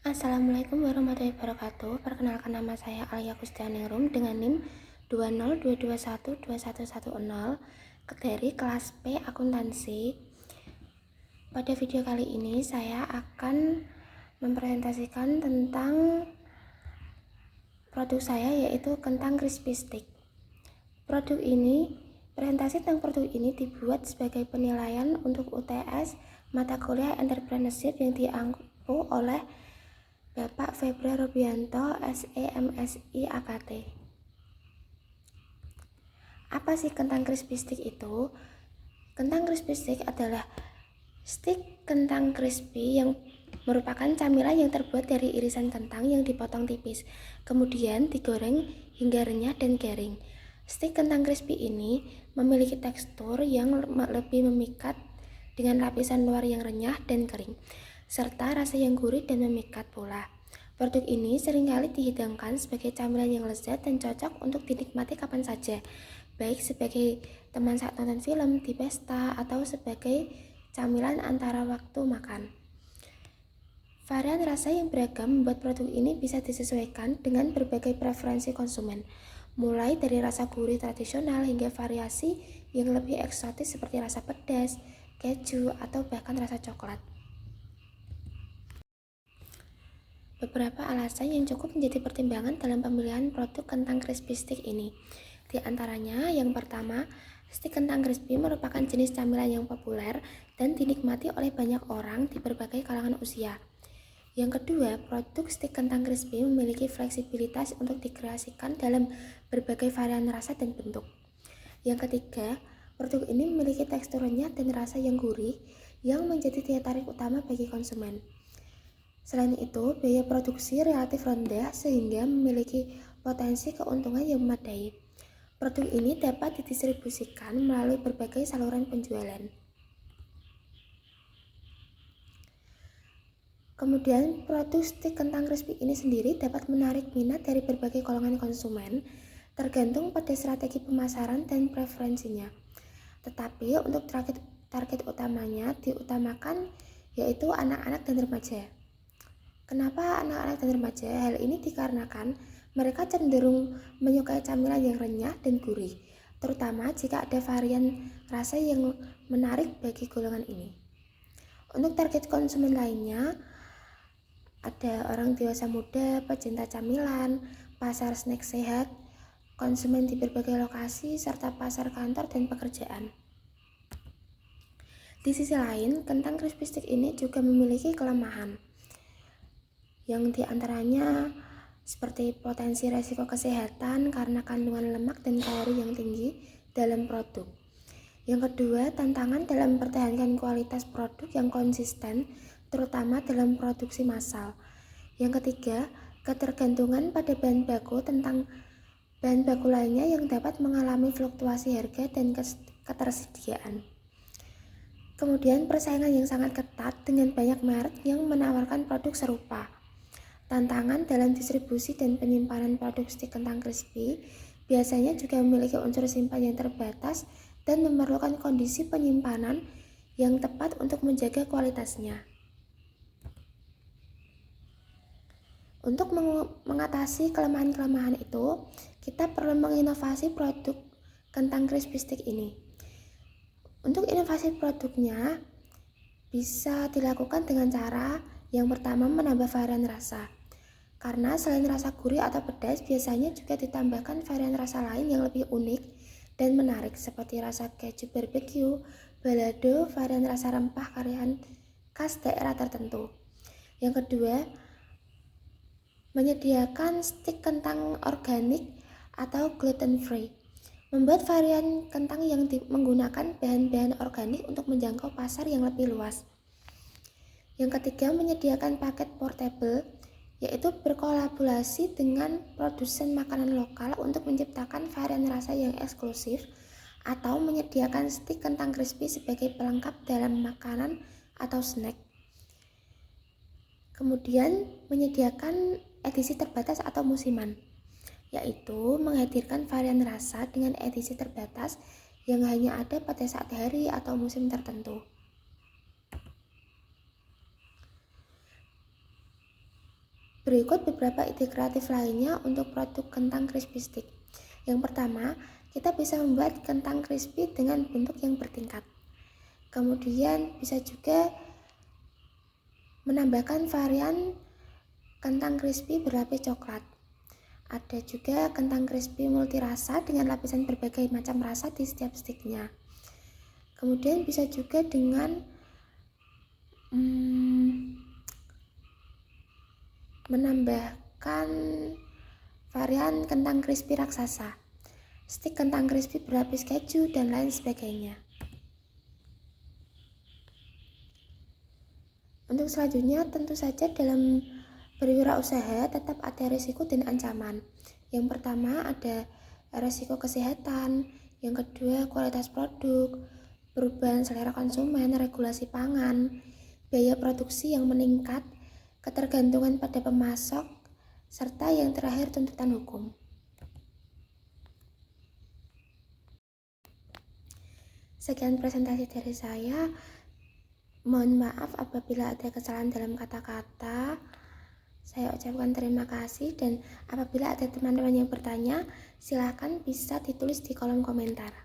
Assalamualaikum warahmatullahi wabarakatuh. Perkenalkan, nama saya Alia Kusdianingrum dengan NIM 202212110 dari kelas P Akuntansi. Pada video kali ini saya akan mempresentasikan tentang produk saya, yaitu kentang crispy stick. Presentasi tentang produk ini dibuat sebagai penilaian untuk UTS mata kuliah Entrepreneurship yang diampu oleh Bapak Febra Robianto, SEMSI AKT. Apa sih kentang crispy stick itu? Kentang crispy stick adalah stick kentang crispy yang merupakan camilan yang terbuat dari irisan kentang yang dipotong tipis, kemudian digoreng hingga renyah dan garing. Stik kentang crispy ini memiliki tekstur yang lebih memikat dengan lapisan luar yang renyah dan kering, serta rasa yang gurih dan memikat pula. Produk ini seringkali dihidangkan sebagai camilan yang lezat dan cocok untuk dinikmati kapan saja, baik sebagai teman saat nonton film, di pesta, atau sebagai camilan antara waktu makan. Varian rasa yang beragam membuat produk ini bisa disesuaikan dengan berbagai preferensi konsumen, mulai dari rasa gurih tradisional hingga variasi yang lebih eksotis seperti rasa pedas, keju, atau bahkan rasa coklat. Beberapa alasan yang cukup menjadi pertimbangan dalam pemilihan produk kentang crispy stick ini. Di antaranya, yang pertama, stik kentang crispy merupakan jenis camilan yang populer dan dinikmati oleh banyak orang di berbagai kalangan usia. Yang kedua, produk stik kentang crispy memiliki fleksibilitas untuk dikreasikan dalam berbagai varian rasa dan bentuk. Yang ketiga, produk ini memiliki tekstur renyah dan rasa yang gurih yang menjadi daya tarik utama bagi konsumen. Selain itu, biaya produksi relatif rendah sehingga memiliki potensi keuntungan yang memadai. Produk ini dapat didistribusikan melalui berbagai saluran penjualan. Kemudian, produk stik kentang crispy ini sendiri dapat menarik minat dari berbagai golongan konsumen, tergantung pada strategi pemasaran dan preferensinya. Tetapi untuk target utamanya diutamakan yaitu anak-anak dan remaja. Kenapa anak-anak dan remaja? Hal ini dikarenakan mereka cenderung menyukai camilan yang renyah dan gurih, terutama jika ada varian rasa yang menarik bagi golongan ini. Untuk target konsumen lainnya, ada orang dewasa muda, pecinta camilan, pasar snack sehat, konsumen di berbagai lokasi, serta pasar kantor dan pekerjaan. Di sisi lain, kentang crispy stick ini juga memiliki kelemahan, yang diantaranya seperti potensi resiko kesehatan karena kandungan lemak dan kalori yang tinggi dalam produk. Yang kedua, tantangan dalam mempertahankan kualitas produk yang konsisten, terutama dalam produksi massal. Yang ketiga, ketergantungan pada bahan baku lainnya yang dapat mengalami fluktuasi harga dan ketersediaan. Kemudian, persaingan yang sangat ketat dengan banyak merek yang menawarkan produk serupa. Tantangan dalam distribusi dan penyimpanan produk stik kentang crispy biasanya juga memiliki unsur simpan yang terbatas dan memerlukan kondisi penyimpanan yang tepat untuk menjaga kualitasnya. Untuk mengatasi kelemahan-kelemahan itu, kita perlu menginovasi produk kentang crispy stick ini. Untuk inovasi produknya bisa dilakukan dengan cara yang pertama, menambah varian rasa. Karena selain rasa gurih atau pedas, biasanya juga ditambahkan varian rasa lain yang lebih unik dan menarik seperti rasa keju barbecue, balado, varian rasa rempah karian khas daerah tertentu. Yang kedua, menyediakan stik kentang organik atau gluten free. Membuat varian kentang yang menggunakan bahan-bahan organik untuk menjangkau pasar yang lebih luas. Yang ketiga, menyediakan paket portable, yaitu berkolaborasi dengan produsen makanan lokal untuk menciptakan varian rasa yang eksklusif, atau menyediakan stik kentang crispy sebagai pelengkap dalam makanan atau snack. Kemudian, menyediakan edisi terbatas atau musiman, yaitu menghadirkan varian rasa dengan edisi terbatas yang hanya ada pada saat hari atau musim tertentu. Berikut beberapa ide kreatif lainnya untuk produk kentang crispy stick. Yang pertama, kita bisa membuat kentang crispy dengan bentuk yang bertingkat. Kemudian bisa juga menambahkan varian kentang crispy berlapis coklat. Ada juga kentang crispy multirasa dengan lapisan berbagai macam rasa di setiap sticknya. Kemudian bisa juga dengan menambahkan varian kentang crispy raksasa, stik kentang crispy berlapis keju, dan lain sebagainya. Untuk selanjutnya, tentu saja dalam berwirausaha tetap ada risiko dan ancaman. Yang pertama ada risiko kesehatan, yang kedua kualitas produk, perubahan selera konsumen, regulasi pangan, biaya produksi yang meningkat, ketergantungan pada pemasok, serta yang terakhir tuntutan hukum. Sekian presentasi dari saya. Mohon maaf apabila ada kesalahan dalam kata-kata. Saya ucapkan terima kasih, dan apabila ada teman-teman yang bertanya, silakan bisa ditulis di kolom komentar.